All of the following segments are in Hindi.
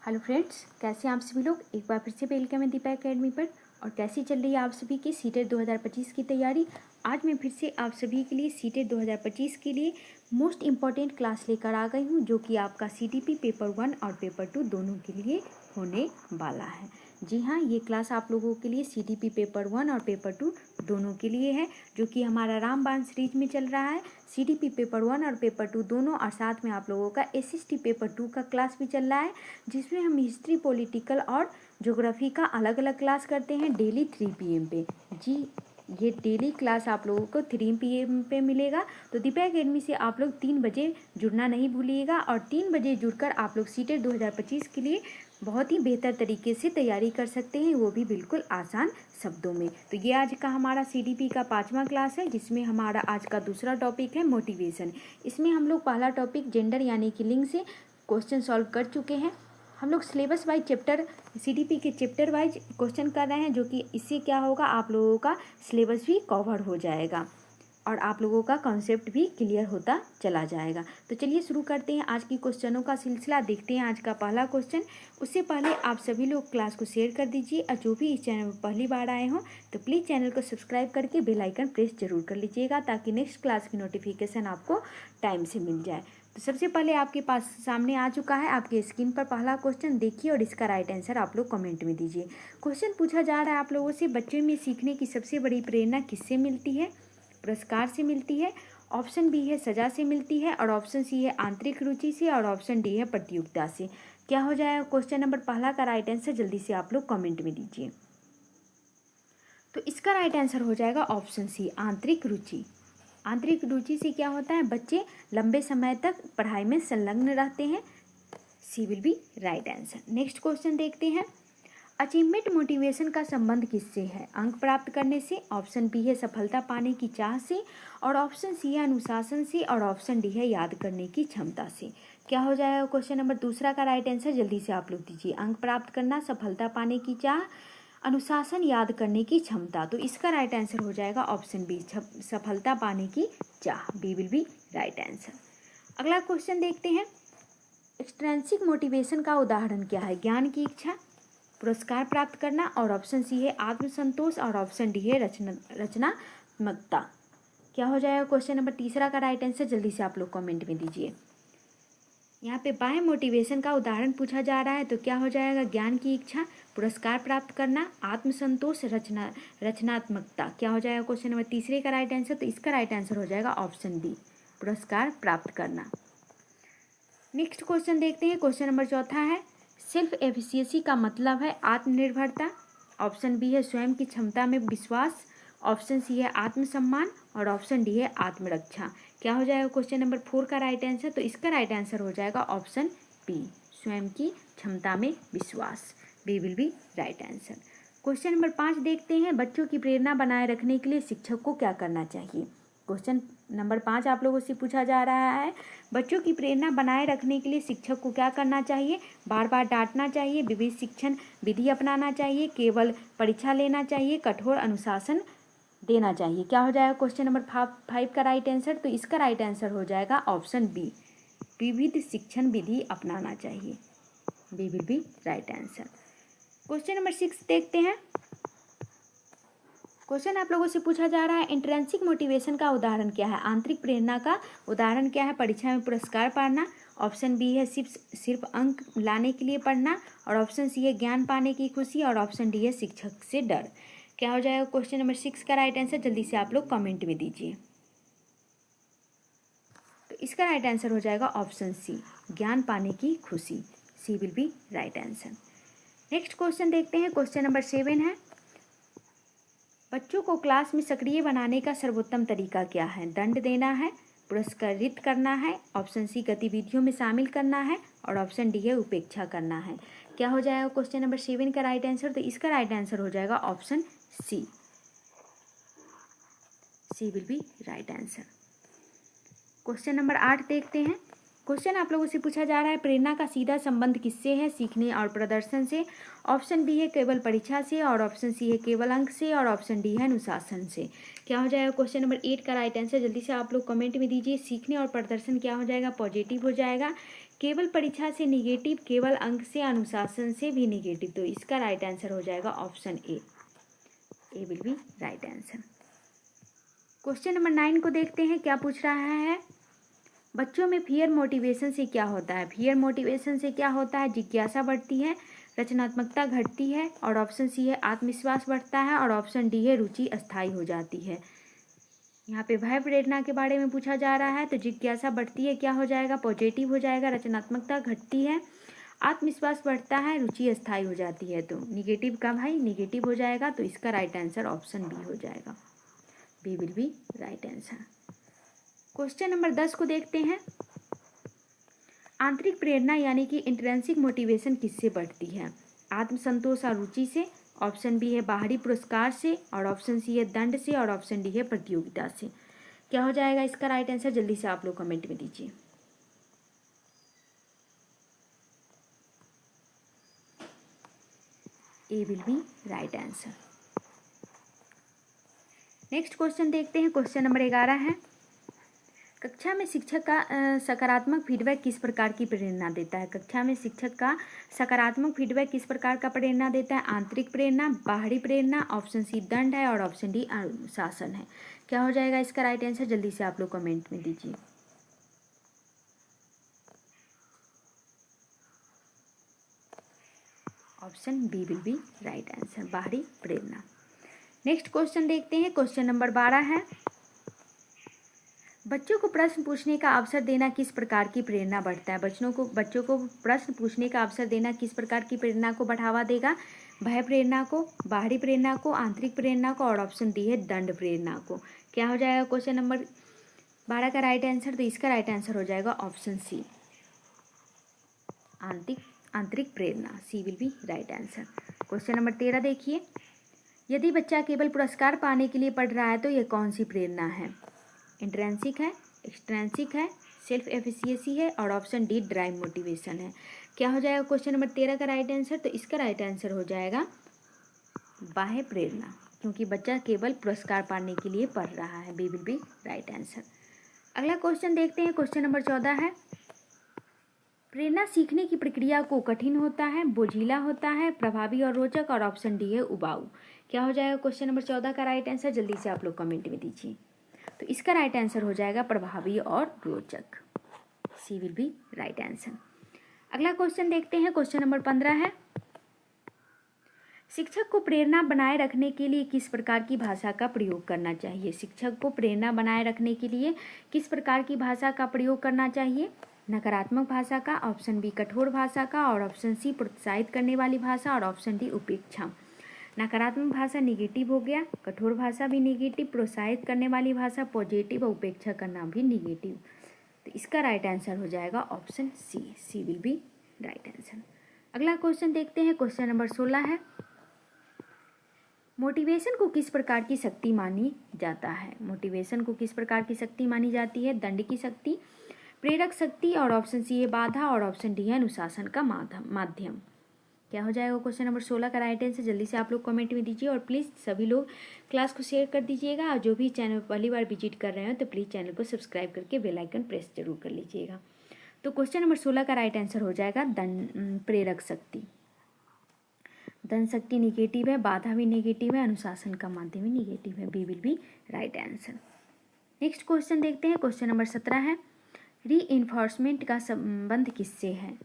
हेलो फ्रेंड्स, कैसे हैं आप सभी लोग। एक बार फिर से वेलकम है दीपा एकेडमी पर। और कैसी चल रही है आप सभी की सीटेट 2025 की तैयारी। आज मैं फिर से आप सभी के लिए सीटेट 2025 के लिए मोस्ट इम्पॉर्टेंट क्लास लेकर आ गई हूँ, जो कि आपका सीटीपी पेपर 1 और पेपर 2 दोनों के लिए होने वाला है। जी हाँ, ये क्लास आप लोगों के लिए सीटीपी पेपर 1 और पेपर 2 दोनों के लिए है, जो कि हमारा रामबाण सीरीज में चल रहा है। सीटीपी पेपर 1 और पेपर 2 दोनों, और साथ में आप लोगों का एसएसटी पेपर 2 का क्लास भी चल रहा है, जिसमें हम हिस्ट्री, पॉलिटिकल और ज्योग्राफी का अलग अलग क्लास करते हैं डेली 3 PM पे। जी, ये डेली क्लास आप लोगों को 3 PM पे मिलेगा। तो दीपा एकेडमी से आप लोग 3 बजे जुड़ना नहीं भूलिएगा, और 3 बजे जुड़कर आप लोग सीटेट 2025 के लिए बहुत ही बेहतर तरीके से तैयारी कर सकते हैं, वो भी बिल्कुल आसान शब्दों में। तो ये आज का हमारा सीडीपी का 5वां क्लास है, जिसमें हमारा आज का दूसरा टॉपिक है मोटिवेशन। इसमें हम लोग पहला टॉपिक जेंडर यानी कि लिंग से क्वेश्चन सॉल्व कर चुके हैं। हम लोग सिलेबस वाइज चैप्टर, सीडीपी के चैप्टर वाइज क्वेश्चन कर रहे हैं, जो कि इससे क्या होगा, आप लोगों का सिलेबस भी कवर हो जाएगा और आप लोगों का कॉन्सेप्ट भी क्लियर होता चला जाएगा। तो चलिए शुरू करते हैं आज की क्वेश्चनों का सिलसिला। देखते हैं आज का पहला क्वेश्चन। उससे पहले आप सभी लोग क्लास को शेयर कर दीजिए, और जो भी इस चैनल पर पहली बार आए हों तो प्लीज़ चैनल को सब्सक्राइब करके बेल आइकन प्रेस जरूर कर लीजिएगा, ताकि नेक्स्ट क्लास की नोटिफिकेशन आपको टाइम से मिल जाए। तो सबसे पहले आपके पास सामने आ चुका है आपकी स्क्रीन पर पहला क्वेश्चन। देखिए और इसका राइट आंसर आप लोग कमेंट में दीजिए। क्वेश्चन पूछा जा रहा है आप लोगों से, बच्चों में सीखने की सबसे बड़ी प्रेरणा किससे मिलती है। पुरस्कार से मिलती है, ऑप्शन बी है सजा से मिलती है, और ऑप्शन सी है आंतरिक रुचि से, और ऑप्शन डी है प्रतियोगिता से। क्या हो जाएगा क्वेश्चन नंबर पहला का राइट आंसर, जल्दी से आप लोग कमेंट में दीजिए। तो इसका राइट आंसर हो जाएगा ऑप्शन सी, आंतरिक रुचि। आंतरिक रुचि से क्या होता है, बच्चे लंबे समय तक पढ़ाई में संलग्न रहते हैं। C will be right answer. Next question देखते हैं। अचीवमेंट मोटिवेशन का संबंध किससे है। अंक प्राप्त करने से, ऑप्शन बी है सफलता पाने की चाह से, और ऑप्शन सी है अनुशासन से, और ऑप्शन डी है याद करने की क्षमता से। क्या हो जाएगा क्वेश्चन नंबर दूसरा का राइट आंसर, जल्दी से आप लोग दीजिए। अंक प्राप्त करना, सफलता पाने की चाह, अनुशासन, याद करने की क्षमता। तो इसका राइट आंसर हो जाएगा ऑप्शन बी, सफलता पाने की चाह। B will be right answer. अगला क्वेश्चन देखते हैं। एक्सट्रिंसिक मोटिवेशन का उदाहरण क्या है। ज्ञान की इच्छा, पुरस्कार प्राप्त करना, और ऑप्शन सी है आत्मसंतोष, और ऑप्शन डी है रचनात्मकता। क्या हो जाएगा क्वेश्चन नंबर तीसरा का राइट आंसर, जल्दी से आप लोग कमेंट में दीजिए। यहाँ पे बाह्य मोटिवेशन का उदाहरण पूछा जा रहा है, तो क्या हो जाएगा, ज्ञान की इच्छा, पुरस्कार प्राप्त करना, आत्मसंतोष, रचनात्मकता। क्या हो जाएगा क्वेश्चन नंबर तीसरे का राइट आंसर, तो इसका राइट आंसर हो जाएगा ऑप्शन बी, पुरस्कार प्राप्त करना। नेक्स्ट क्वेश्चन देखते हैं। क्वेश्चन नंबर चौथा है, सेल्फ एफिशिएंसी का मतलब है आत्मनिर्भरता। ऑप्शन बी है स्वयं की क्षमता में विश्वास, ऑप्शन सी है आत्मसम्मान, और ऑप्शन डी है आत्मरक्षा। क्या हो जाएगा क्वेश्चन नंबर 4 का राइट आंसर, तो इसका राइट आंसर हो जाएगा ऑप्शन बी, स्वयं की क्षमता में विश्वास। B will be right answer. Question number 5 देखते हैं। बच्चों की प्रेरणा बनाए रखने के लिए शिक्षक को क्या करना चाहिए। क्वेश्चन नंबर 5 आप लोगों से पूछा जा रहा है, बच्चों की प्रेरणा बनाए रखने के लिए शिक्षक को क्या करना चाहिए। बार बार डांटना चाहिए, विविध शिक्षण विधि अपनाना चाहिए, केवल परीक्षा लेना चाहिए, कठोर अनुशासन देना चाहिए। क्या हो जाएगा क्वेश्चन नंबर 5 का राइट आंसर, तो इसका राइट आंसर हो जाएगा ऑप्शन बी, विविध शिक्षण विधि अपनाना चाहिए। B will be right answer. Question number 6 देखते हैं। क्वेश्चन आप लोगों से पूछा जा रहा है, इंट्रिंसिक मोटिवेशन का उदाहरण क्या है। आंतरिक प्रेरणा का उदाहरण क्या है। परीक्षा में पुरस्कार पाना, ऑप्शन बी है सिर्फ अंक लाने के लिए पढ़ना, और ऑप्शन सी है ज्ञान पाने की खुशी, और ऑप्शन डी है शिक्षक से डर। क्या हो जाएगा क्वेश्चन नंबर 6 का राइट आंसर, जल्दी से आप लोग कमेंट में दीजिए। तो इसका राइट आंसर हो जाएगा ऑप्शन सी, ज्ञान पाने की खुशी। C will be right answer. Next question देखते हैं। क्वेश्चन नंबर 7 है, बच्चों को क्लास में सक्रिय बनाने का सर्वोत्तम तरीका क्या है। दंड देना है, पुरस्कृत करना है, ऑप्शन सी गतिविधियों में शामिल करना है, और ऑप्शन डी है उपेक्षा करना है। क्या हो जाएगा क्वेश्चन नंबर 7 का राइट आंसर, तो इसका राइट आंसर हो जाएगा option C, C will be right answer. Question number 8 देखते हैं। क्वेश्चन आप लोगों से पूछा जा रहा है, प्रेरणा का सीधा संबंध किससे है। सीखने और प्रदर्शन से, ऑप्शन बी है केवल परीक्षा से, और ऑप्शन सी है केवल अंक से, और ऑप्शन डी है अनुशासन से। क्या हो जाएगा क्वेश्चन नंबर 8 का राइट आंसर, जल्दी से आप लोग कमेंट में दीजिए। सीखने और प्रदर्शन क्या हो जाएगा, पॉजिटिव हो जाएगा। केवल परीक्षा से निगेटिव, केवल अंक से, अनुशासन से भी निगेटिव। तो इसका राइट आंसर हो जाएगा option A will be right answer. Question number 9 को देखते हैं, क्या पूछ रहा है। बच्चों में फियर मोटिवेशन से क्या होता है। फियर मोटिवेशन से क्या होता है, जिज्ञासा बढ़ती है, रचनात्मकता घटती है, और ऑप्शन सी है आत्मविश्वास बढ़ता है, और ऑप्शन डी है रुचि अस्थायी हो जाती है। यहाँ पे भय प्रेरणा के बारे में पूछा जा रहा है, तो जिज्ञासा बढ़ती है, क्या हो जाएगा, पॉजिटिव हो जाएगा, रचनात्मकता घटती है, आत्मविश्वास बढ़ता है, रुचि अस्थायी हो जाती है। तो निगेटिव का भाई निगेटिव हो जाएगा, तो इसका राइट आंसर ऑप्शन बी हो जाएगा, B will be right answer. Question number 10 को देखते हैं, आंतरिक प्रेरणा यानी कि इंट्रिंसिक मोटिवेशन किससे बढ़ती है। आत्मसंतोष और रुचि से, ऑप्शन बी है बाहरी पुरस्कार से, और ऑप्शन सी है दंड से, और ऑप्शन डी है प्रतियोगिता से। क्या हो जाएगा इसका राइट आंसर, जल्दी से आप लोग कमेंट में दीजिए। A will be right answer. Next question देखते हैं, क्वेश्चन नंबर 11 है, कक्षा में शिक्षक का सकारात्मक फीडबैक किस प्रकार की प्रेरणा देता है। कक्षा में शिक्षक का सकारात्मक फीडबैक किस प्रकार का प्रेरणा देता है। आंतरिक प्रेरणा, बाहरी प्रेरणा, ऑप्शन सी दंड है, और ऑप्शन डी अनुशासन है। क्या हो जाएगा इसका राइट आंसर, जल्दी से आप लोग कमेंट में दीजिए। Option B will be right answer, बाहरी प्रेरणा। नेक्स्ट क्वेश्चन देखते हैं, क्वेश्चन नंबर 12 है, बच्चों को प्रश्न पूछने का अवसर देना किस प्रकार की प्रेरणा बढ़ता है। बच्चों को प्रश्न पूछने का अवसर देना किस प्रकार की प्रेरणा को बढ़ावा देगा। भय प्रेरणा को, बाहरी प्रेरणा को, आंतरिक प्रेरणा को, और ऑप्शन डी है दंड प्रेरणा को। क्या हो जाएगा क्वेश्चन नंबर 12 का राइट आंसर, तो इसका राइट आंसर हो जाएगा ऑप्शन सी आंतरिक प्रेरणा, C will be right answer. Question number 13 देखिए, यदि बच्चा केवल पुरस्कार पाने के लिए पढ़ रहा है तो यह कौन सी प्रेरणा है। इंट्रिंसिक है, एक्सट्रिंसिक है, सेल्फ एफिशिएंसी है, और ऑप्शन डी ड्राइव मोटिवेशन है। क्या हो जाएगा क्वेश्चन नंबर 13 का राइट आंसर, तो इसका राइट आंसर हो जाएगा बाह्य प्रेरणा, क्योंकि बच्चा केवल पुरस्कार पाने के लिए पढ़ रहा है, B will be right answer. अगला क्वेश्चन देखते हैं, क्वेश्चन नंबर 14 है, प्रेरणा सीखने की प्रक्रिया को कठिन होता है, बोझिला होता है, प्रभावी और रोचक, और ऑप्शन डी है उबाऊ। क्या हो जाएगा क्वेश्चन नंबर 14 का राइट आंसर, जल्दी से आप लोग कमेंट में दीजिए। तो इसका राइट आंसर हो जाएगा प्रभावी और रोचक, सी विल बी राइट आंसर। अगला क्वेश्चन देखते हैं, क्वेश्चन नंबर 15 है, शिक्षक को प्रेरणा बनाए रखने के लिए किस प्रकार की भाषा का प्रयोग करना चाहिए। शिक्षक को प्रेरणा बनाए रखने के लिए किस प्रकार की भाषा का प्रयोग करना चाहिए। नकारात्मक भाषा का, ऑप्शन बी कठोर भाषा का, और ऑप्शन सी प्रोत्साहित करने वाली भाषा, और ऑप्शन डी उपेक्षा। नकारात्मक भाषा निगेटिव हो गया, कठोर भाषा भी निगेटिव, प्रोत्साहित करने वाली भाषा पॉजिटिव, और उपेक्षा करना भी निगेटिव। तो इसका राइट आंसर हो जाएगा option C will be right answer. अगला क्वेश्चन देखते हैं, क्वेश्चन नंबर 16 है, मोटिवेशन को किस प्रकार की शक्ति मानी जाता है। मोटिवेशन को किस प्रकार की शक्ति मानी जाती है। दंड की शक्ति, प्रेरक शक्ति, और ऑप्शन सी है बाधा, और ऑप्शन डी है अनुशासन का माध्यम। क्या हो जाएगा क्वेश्चन नंबर 16 का राइट आंसर, जल्दी से आप लोग कमेंट में दीजिए, और प्लीज़ सभी लोग क्लास को शेयर कर दीजिएगा, और जो भी चैनल पहली बार विजिट कर रहे हो तो प्लीज़ चैनल को सब्सक्राइब करके बेल आइकन प्रेस जरूर कर लीजिएगा। तो क्वेश्चन नंबर 16 का राइट आंसर हो जाएगा प्रेरक शक्ति। दंड शक्ति निगेटिव है, बाधा भी निगेटिव है, अनुशासन का माध्यम भी निगेटिव है, B will be right answer. Next question देखते हैं, क्वेश्चन नंबर 17 है, रीइंफोर्समेंट का संबंध किससे है।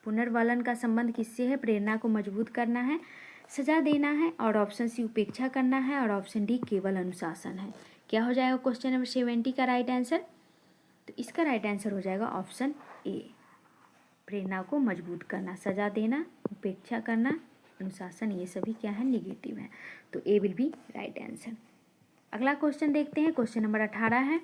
पुनर्वलन का संबंध किससे है। प्रेरणा को मजबूत करना है, सजा देना है, और ऑप्शन सी उपेक्षा करना है, और ऑप्शन डी केवल अनुशासन है। क्या हो जाएगा क्वेश्चन नंबर 70 का राइट आंसर, तो इसका राइट आंसर हो जाएगा ऑप्शन ए, प्रेरणा को मजबूत करना, सजा देना, उपेक्षा करना, अनुशासन, ये सभी क्या है, निगेटिव है। तो ए विल बी राइट आंसर। अगला क्वेश्चन देखते हैं, क्वेश्चन नंबर 18 है,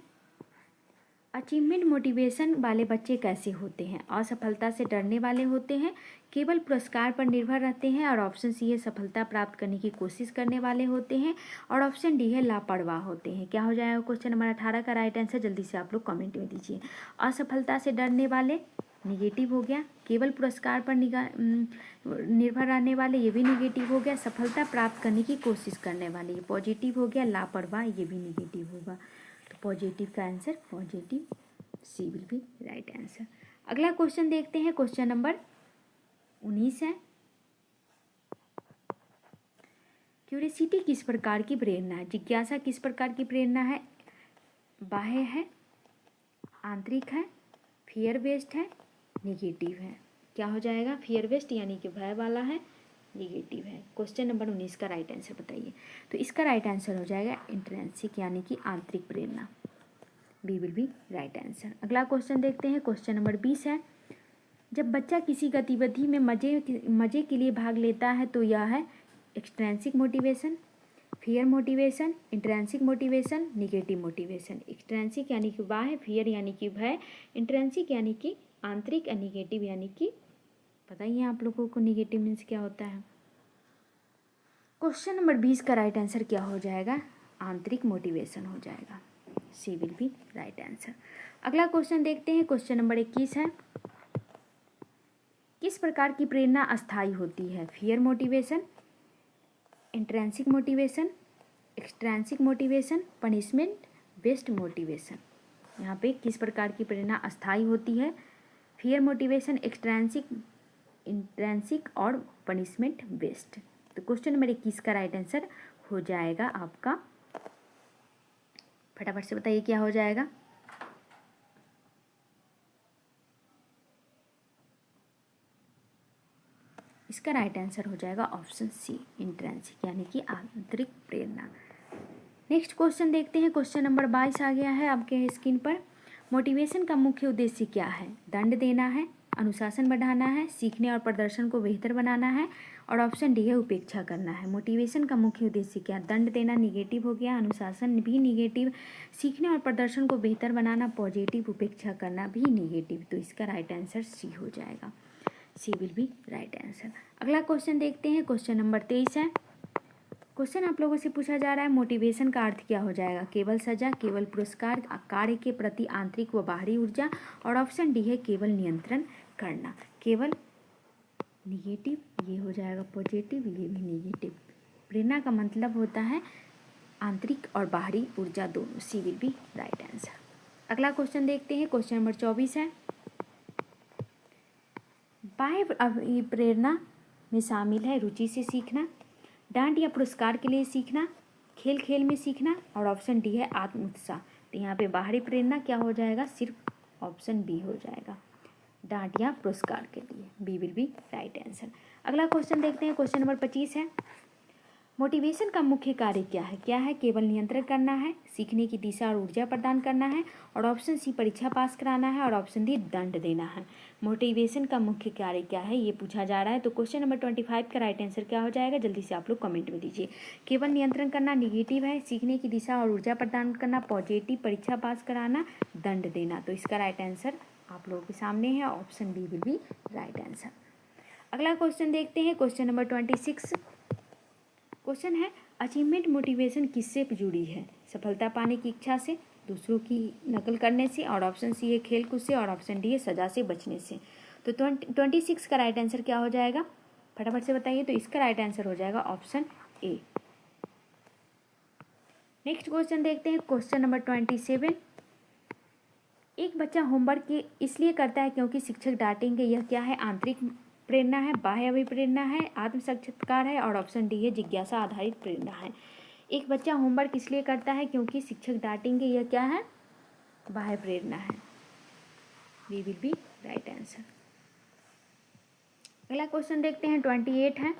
अचीवमेंट मोटिवेशन वाले बच्चे कैसे होते हैं। असफलता से डरने वाले होते हैं, केवल पुरस्कार पर निर्भर रहते हैं, और ऑप्शन सी है सफलता प्राप्त करने की कोशिश करने वाले होते हैं, और ऑप्शन डी है लापरवाह होते हैं। क्या हो जाएगा क्वेश्चन नंबर 18 का राइट आंसर, जल्दी से आप लोग कमेंट में दीजिए। असफलता से डरने वाले निगेटिव हो गया, केवल पुरस्कार पर निर्भर रहने वाले ये भी निगेटिव हो गया, सफलता प्राप्त करने की कोशिश करने वाले ये पॉजिटिव हो गया, लापरवाह ये भी निगेटिव होगा। तो पॉजिटिव का answer positive, C will be right answer. अगला क्वेश्चन देखते हैं, क्वेश्चन नंबर 19 है। क्यूरियोसिटी किस प्रकार की प्रेरणा है? जिज्ञासा किस प्रकार की प्रेरणा है? बाह्य है, आंतरिक है, फियर बेस्ड है, निगेटिव है। क्या हो जाएगा? फियर बेस्ड यानी कि भय वाला है, निगेटिव है। क्वेश्चन नंबर 19 का राइट आंसर बताइए। तो इसका राइट आंसर हो जाएगा इंट्रिंसिक यानी कि आंतरिक प्रेरणा। B will be right answer. अगला क्वेश्चन देखते हैं, क्वेश्चन नंबर 20 है। जब बच्चा किसी गतिविधि में मजे के लिए भाग लेता है तो यह है extrinsic motivation, fear motivation, intrinsic motivation, negative motivation. Extrinsic यानी कि बाह्य, फियर यानी कि भय, इंट्रिंसिक यानी कि आंतरिक, और निगेटिव यानी कि पता ही है आप लोगों को निगेटिव मीन्स क्या होता है। क्वेश्चन नंबर 20 का राइट आंसर क्या हो जाएगा? आंतरिक मोटिवेशन हो जाएगा। सी विल बी राइट आंसर। अगला क्वेश्चन देखते हैं, क्वेश्चन नंबर 21 है। किस प्रकार की प्रेरणा अस्थायी होती है? Fear motivation, intrinsic motivation, extrinsic motivation, punishment based motivation. यहाँ पे किस प्रकार की प्रेरणा अस्थायी होती है? फियर मोटिवेशन, एक्सट्रिंसिक, इंट्रिंसिक और पनिशमेंट बेस्ड। तो क्वेश्चन नंबर 21 का राइट आंसर हो जाएगा आपका, फटाफट से बताइए क्या हो जाएगा? इसका राइट आंसर हो जाएगा ऑप्शन सी, इंट्रिंसिक यानी कि आंतरिक प्रेरणा। नेक्स्ट क्वेश्चन देखते हैं, क्वेश्चन नंबर 22 आ गया है आपके स्क्रीन पर। मोटिवेशन का मुख्य उद्देश्य क्या है? दंड देना है, अनुशासन बढ़ाना है, सीखने और प्रदर्शन को बेहतर बनाना है, और ऑप्शन डी है उपेक्षा करना है। मोटिवेशन का मुख्य उद्देश्य क्या? दंड देना निगेटिव हो गया, अनुशासन भी निगेटिव, सीखने और प्रदर्शन को बेहतर बनाना पॉजिटिव, उपेक्षा करना भी निगेटिव। तो इसका राइट आंसर सी हो जाएगा। सी विल बी राइट आंसर। अगला क्वेश्चन देखते हैं, क्वेश्चन नंबर 23 है। क्वेश्चन आप लोगों से पूछा जा रहा है मोटिवेशन का अर्थ क्या हो जाएगा? केवल सजा, केवल पुरस्कार, कार्य के प्रति आंतरिक व बाहरी ऊर्जा, और ऑप्शन डी है केवल नियंत्रण करना। केवल निगेटिव ये हो जाएगा पॉजिटिव, ये भी निगेटिव। प्रेरणा का मतलब होता है आंतरिक और बाहरी ऊर्जा दोनों। सी विल बी राइट आंसर। अगला क्वेश्चन देखते हैं, क्वेश्चन नंबर 24 है। बाह्य प्रेरणा में शामिल है रुचि से सीखना, डांट या पुरस्कार के लिए सीखना, खेल खेल में सीखना, और ऑप्शन डी है आत्म उत्साह। तो यहाँ पे बाहरी प्रेरणा क्या हो जाएगा? सिर्फ ऑप्शन बी हो जाएगा, डांट या पुरस्कार के लिए। B will be right answer. अगला क्वेश्चन देखते हैं, क्वेश्चन नंबर 25 है। मोटिवेशन का मुख्य कार्य क्या है? क्या है? केवल नियंत्रण करना है, सीखने की दिशा और ऊर्जा प्रदान करना है, और ऑप्शन सी परीक्षा पास कराना है, और ऑप्शन डी दंड देना है। मोटिवेशन का मुख्य कार्य क्या है ये पूछा जा रहा है। तो क्वेश्चन नंबर 25 का राइट आंसर क्या हो जाएगा? जल्दी से आप लोग कमेंट में दीजिए। केवल नियंत्रण करना निगेटिव है, सीखने की दिशा और ऊर्जा प्रदान करना पॉजिटिव, परीक्षा पास कराना दंड देना। तो इसका राइट आंसर आप लोगों के सामने है, option B will be right answer. अगला क्वेश्चन देखते हैं, क्वेश्चन नंबर 26। क्वेश्चन है अचीवमेंट मोटिवेशन किससे जुड़ी है? सफलता पाने की इच्छा से, दूसरों की नकल करने से, और ऑप्शन सी है खेल कूद से, और ऑप्शन डी है सजा से बचने से। तो 26 का राइट आंसर क्या हो जाएगा? फटाफट से बताइए। तो इसका राइट आंसर हो जाएगा ऑप्शन ए। नेक्स्ट क्वेश्चन देखते हैं, क्वेश्चन नंबर 27। एक बच्चा होमवर्क इसलिए करता है क्योंकि शिक्षक डांटेंगे, यह क्या है? आंतरिक प्रेरणा है, बाह्य अभिप्रेरणा है, आत्म साक्षात्कार है, और ऑप्शन डी है जिज्ञासा आधारित प्रेरणा है। एक बच्चा होमवर्क इसलिए करता है क्योंकि शिक्षक डांटेंगे, यह क्या है? बाह्य प्रेरणा है। B will be right answer. अगला क्वेश्चन देखते हैं, 28 है।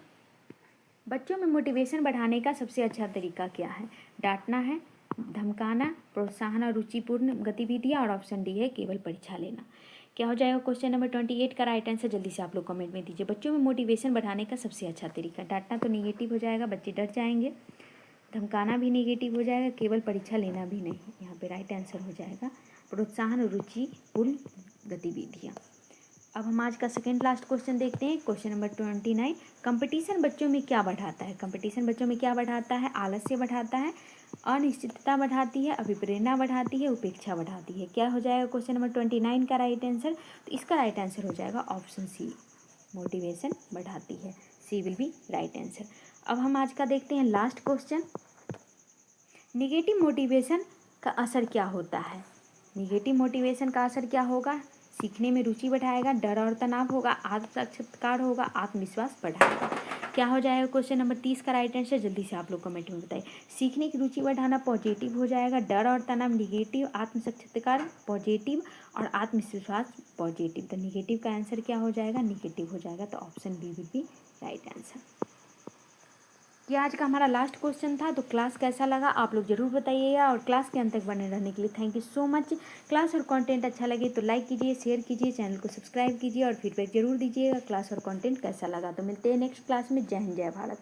बच्चों में मोटिवेशन बढ़ाने का सबसे अच्छा तरीका क्या है? डांटना है, धमकाना, प्रोत्साहन और रुचिपूर्ण गतिविधियाँ, और ऑप्शन डी है केवल परीक्षा लेना। क्या हो जाएगा क्वेश्चन नंबर 28 का राइट आंसर? जल्दी से आप लोग कमेंट में दीजिए। बच्चों में मोटिवेशन बढ़ाने का सबसे अच्छा तरीका, डांटना तो नेगेटिव हो जाएगा, बच्चे डर जाएंगे, धमकाना भी नेगेटिव हो जाएगा, केवल परीक्षा लेना भी नहीं। यहाँ पे राइट आंसर हो जाएगा प्रोत्साहन और रुचिपूर्ण गतिविधियाँ। अब हम आज का सेकेंड लास्ट क्वेश्चन देखते हैं, क्वेश्चन नंबर 29। कंपटीशन बच्चों में क्या बढ़ाता है? कंपटीशन बच्चों में क्या बढ़ाता है? आलस्य बढ़ाता है, अनिश्चितता बढ़ाती है, अभिप्रेरणा बढ़ाती है, उपेक्षा बढ़ाती है। क्या हो जाएगा क्वेश्चन नंबर 29 का राइट आंसर? तो इसका राइट आंसर हो जाएगा ऑप्शन सी, मोटिवेशन बढ़ाती है। सी विल बी राइट आंसर। अब हम आज का देखते हैं लास्ट क्वेश्चन। निगेटिव मोटिवेशन का असर क्या होता है? निगेटिव मोटिवेशन का असर क्या होगा? सीखने में रुचि बढ़ाएगा, डर और तनाव होगा, आत्म साक्षात्कार होगा, आत्मविश्वास बढ़ाएगा। क्या हो जाएगा क्वेश्चन नंबर 30 का राइट आंसर? जल्दी से आप लोग कमेंट में बताइए। सीखने की रुचि बढ़ाना पॉजिटिव हो जाएगा, डर और तनाव निगेटिव, आत्म साक्षात्कार पॉजिटिव और आत्मविश्वास पॉजिटिव। तो निगेटिव का आंसर क्या हो जाएगा? निगेटिव हो जाएगा। तो option B will be right answer. ये आज का हमारा लास्ट क्वेश्चन था। तो क्लास कैसा लगा आप लोग ज़रूर बताइएगा, और क्लास के अंत तक बने रहने के लिए thank you so much. Class और कंटेंट अच्छा लगे तो लाइक कीजिए, शेयर कीजिए, चैनल को सब्सक्राइब कीजिए और फीडबैक जरूर दीजिएगा क्लास और कंटेंट कैसा लगा। तो मिलते हैं नेक्स्ट क्लास में। जय हिंद, जय भारत।